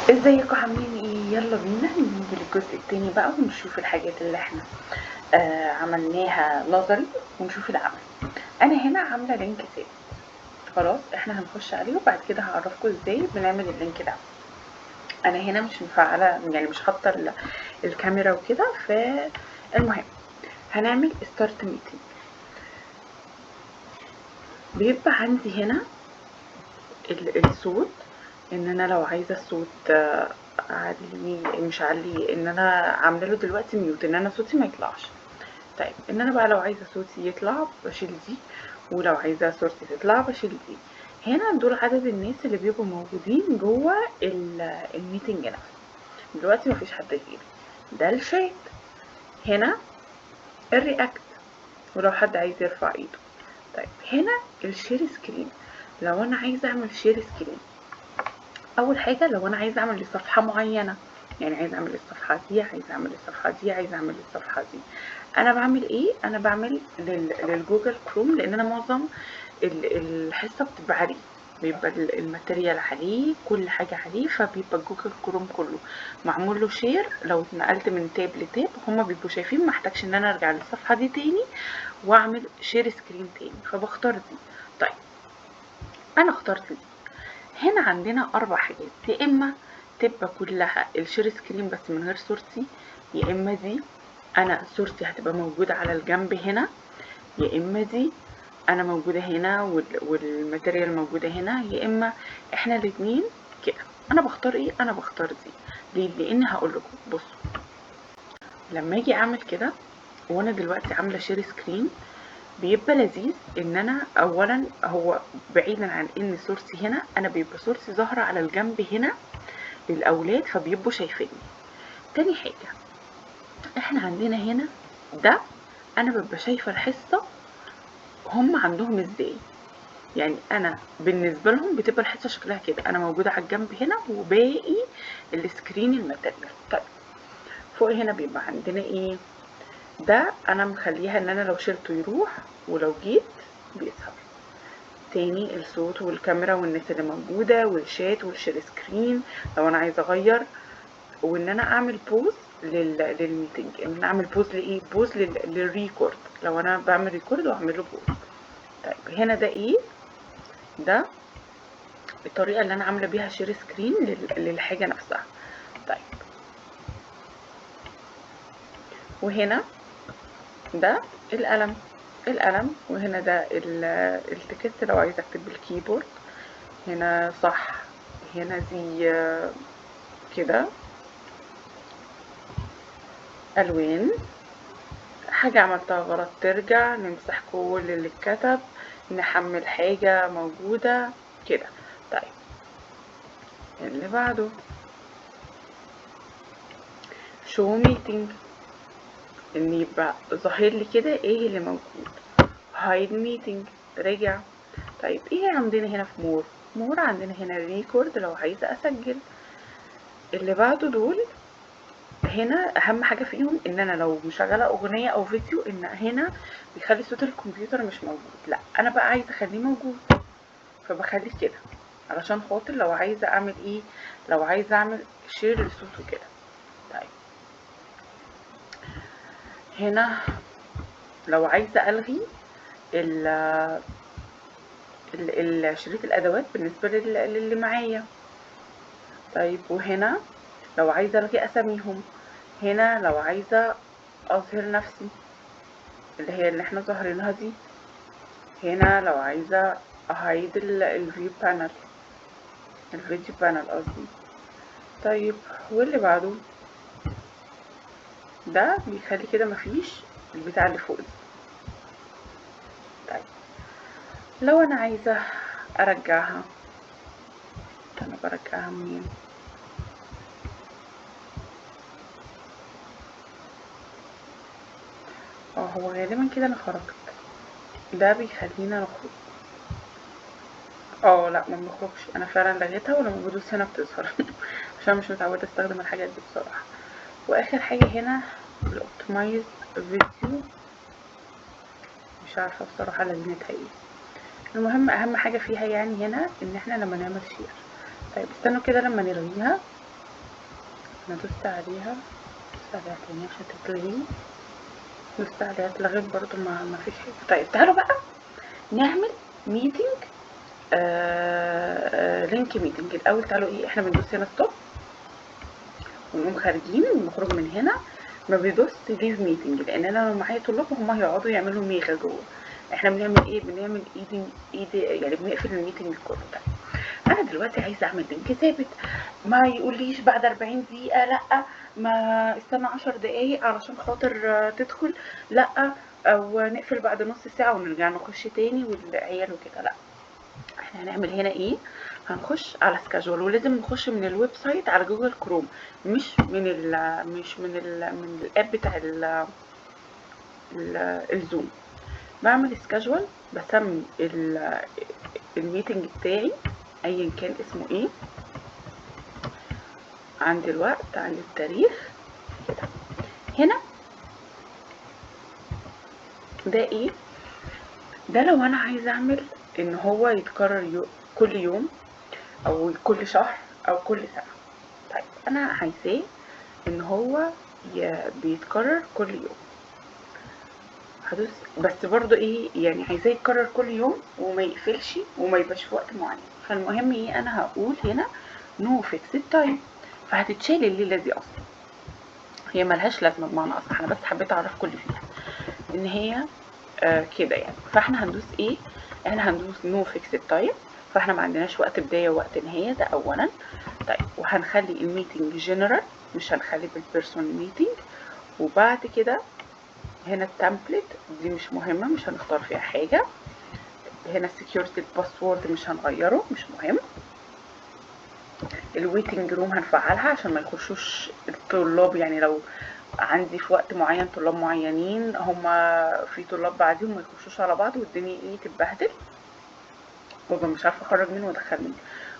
ازيكم عاملين ايه؟ يلا بينا نيجي للجزء التاني بقى ونشوف الحاجات اللي احنا عملناها نظري ونشوف العمل. انا هنا عامله لينك ثابت، خلاص احنا هنخش عليه وبعد كده هعرفكم ازاي بنعمل اللينك ده. انا هنا مش مفعله، يعني مش حاطه الكاميرا وكده. فالمهم هنعمل ستارت ميتنج. بيبقى عندي هنا الصوت، ان انا لو عايزه الصوت اعلي مش اعلي، ان انا عامله له دلوقتي ميوت ان انا صوتي ما يطلعش. طيب ان انا بقى لو عايزه صوتي يطلع بشيل دي، ولو عايزه صورتي تطلع بشيل دي. هنا دول عدد الناس اللي بيبقوا موجودين جوه الميتنج نفسه. دلوقتي مفيش حد غيري. ده الشات. هنا الرياكت، ولو حد عايز يرفع ايده. طيب هنا الشير سكرين. لو انا عايزه اعمل شير سكرين، اول حاجه لو انا عايزه اعمل لصفحه معينه، يعني عايزه اعمل الصفحه دي، عايزه اعمل الصفحه دي، عايزه اعمل الصفحه دي، انا بعمل ايه؟ انا بعمل للجوجل كروم، لان انا معظم الحصه بتبقى عليه، بيبقى الماتيريال عليه، كل حاجه عليه، فبيبقى جوجل كروم كله معمول له شير. لو اتنقلت من تاب لتاب هما بيبقوا شايفين، ما احتاجش ان انا ارجع للصفحه دي تاني واعمل شير سكرين تاني، فبختار دي. طيب انا اخترت دي. هنا عندنا 4 حاجات، يا إما تبقى كلها الشير سكرين بس من غير صورتي، يا إما دي أنا صورتي هتبقى موجودة على الجنب هنا، يا إما دي أنا موجودة هنا والماتيريال موجودة هنا، يا إما إحنا الاتنين كده. أنا بختار إيه؟ أنا بختار دي. ليه؟ لأن هقول لكم بصوا، لما أجي أعمل كده وأنا دلوقتي عاملة شير سكرين، بيبقى لذيذ ان انا اولا هو بعيدا عن ان صورتي هنا، انا بيبقى صورتي ظاهره على الجنب هنا للاولاد فبيبقوا شايفيني. تاني حاجه احنا عندنا هنا ده، انا ببقى شايفه الحصه هم عندهم ازاي، يعني انا بالنسبه لهم بتبقى الحصه شكلها كده، انا موجوده على الجنب هنا وباقي السكرين الماتيريال. طيب فوق هنا بيبقى عندنا ايه؟ ده انا مخليها ان انا لو شلته يروح، ولو جيت بيظهر تاني الصوت والكاميرا والناس اللي موجودة والشات والشير سكرين. لو انا عايزة اغير وان انا اعمل بوز للميتنج، ان انا اعمل بوز لايه؟ بوز للريكورد، لو انا بعمل ريكورد واعمل له بوز. طيب هنا ده ايه؟ ده الطريقة اللي انا عاملة بيها شير سكرين للحاجة نفسها. طيب وهنا ده القلم، وهنا ده التكست لو عايزة اكتب بالكيبورد. هنا صح، هنا دي كده الوان، حاجة عملتها غلط ترجع، نمسح كل اللي اتكتب، نحمل حاجة موجودة كده. طيب اللي بعده شو ميتنج، ان يبقى ظاهر لي كده ايه اللي موجود. هايد ميتنج رجع. طيب ايه عندنا هنا في مور عندنا هنا ريكورد لو عايزة اسجل. اللي بعده دول هنا اهم حاجه فيهم ان انا لو مشغله اغنيه او فيديو، ان هنا بيخلي صوت الكمبيوتر مش موجود، لا انا بقى عايزه اخليه موجود، فبخليه كده علشان خاطر لو عايزه اعمل ايه، لو عايزه اعمل شير للصوت وكده. طيب هنا لو عايزه الغي شريط الادوات بالنسبه للي معايا. طيب وهنا لو عايزه الغي اساميهم. هنا لو عايزه اظهر نفسي اللي هي اللي احنا ظاهرينها دي. هنا لو عايزة اهيد الفيو بانل، الفيديو بانل قصدي. طيب واللي بعده ده بيخلي كده مفيش البتاع اللي فوق دي. طيب لو انا عايزة ارجعها، انا برجعها منين؟ هو غالبا كده انا خرجت، ده بيخلينا نخرج. لا ما بنخرجش، انا فعلا لغيتها ولما بدوس هنا بتظهر عشان مش متعودة استخدم الحاجات دي بصراحة. واخر حاجة هنا الاوبتمايز فيديو، مش عارفة بصراحة لازمتها ايه. المهم اهم حاجة فيها يعني هنا ان احنا لما نعمل شير. طيب استنوا كده لما نلغيها انا دوست عليها تاني عشان تتلغي، دوست عليها اتلغت برضو، ما فيش حاجة. طيب تعالوا بقى نعمل ميتنج، لينك ميتنج. الاول تعالوا ايه، احنا بندوس هنا ستوب ونقوم خارجين ونخرج من هنا. ما بيدوس ليف ميتنج لان انا لو معايا طلاب هم هيقعدوا يعملوا ميغا جوه. احنا بنعمل ايه، بنعمل ايدي يعني بنقفل الميتنج كله. طيب انا دلوقتي عايزه اعمل لينك ثابت، ما يقوليش بعد 40 دقيقه، لا ما استنى 10 دقايق علشان خاطر تدخل، لا او نقفل بعد نص ساعه ونرجع نخش تاني والعيال وكده. لا، احنا هنعمل هنا ايه، هنخش على سكاجول، ولازم نخش من الويب سايت على جوجل كروم، مش من من الاب بتاع الزوم. بعمل سكاجول، بسمي الميتنج بتاعي ايا كان اسمه ايه، عندي الوقت، عندي التاريخ كده. هنا ده ايه، ده لو انا عايزه اعمل ان هو يتكرر كل يوم او كل شهر او كل سنه. طيب انا عايزاه ان هو بيتكرر كل يوم، هدوس بس برضو ايه، يعني عايزاه يتكرر كل يوم وما يقفلش وما يبقاش في وقت معين. فالمهم ايه، انا هقول هنا نو فيكسد تايم، فهتتشال الليله دي اصلا، هي ملهاش لازمه بمعنى اصح، انا بس حبيت اعرف كل فيها ان هي كده يعني. فاحنا هندوس ايه، احنا هندوس نو فيكسد تايم، فاحنا ما عندناش وقت بدايه ووقت نهايه، ده اولا. طيب وهنخلي الميتنج جنرال، مش هنخلي بالبيرسون ميتنج. وبعد كده هنا التمبلت دي مش مهمه، مش هنختار فيها حاجه. هنا السكيورتي الباسورد مش هنغيره، مش مهم. الويتنج روم هنفعلها عشان ما يخشوش الطلاب، يعني لو عندي في وقت معين طلاب معينين هما في طلاب بعديهم ما يخشوش على بعض والدنيا ايه تتبهدل، ببقى مش عارفه اخرج مين وادخل مين.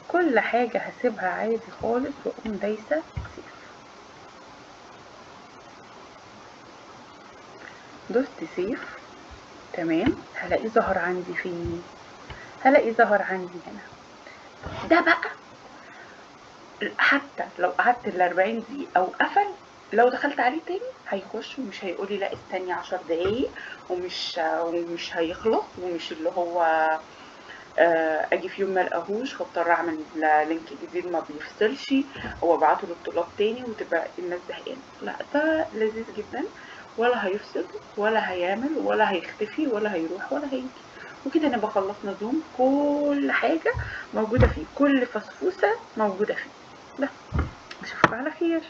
كل حاجه هسيبها عادي خالص واقوم دايسه سيف. دوست سيف، تمام. هلاقيه ظهر عندي فين، هلاقيه ظهر عندي هنا. ده بقى حتى لو قعدت ال40 دقيقة أو قفل، لو دخلت عليه تاني هيخش ومش هيقولي لا استني 10 دقايق، ومش هيخلص، ومش اللي هو اجي في يوم ما لقاهوش فاضطر اعمل لينك جديد ما بيفصلش وابعته للطلاب تاني وتبقى الناس زهقانه. لا ده لذيذ جدا، ولا هيفصل ولا هيعمل ولا هيختفي ولا هيروح ولا هيجي. وكده نبقى خلصنا زوم، كل حاجه موجوده فيه، كل فسفوسه موجوده فيه. بس اشوفك على خير.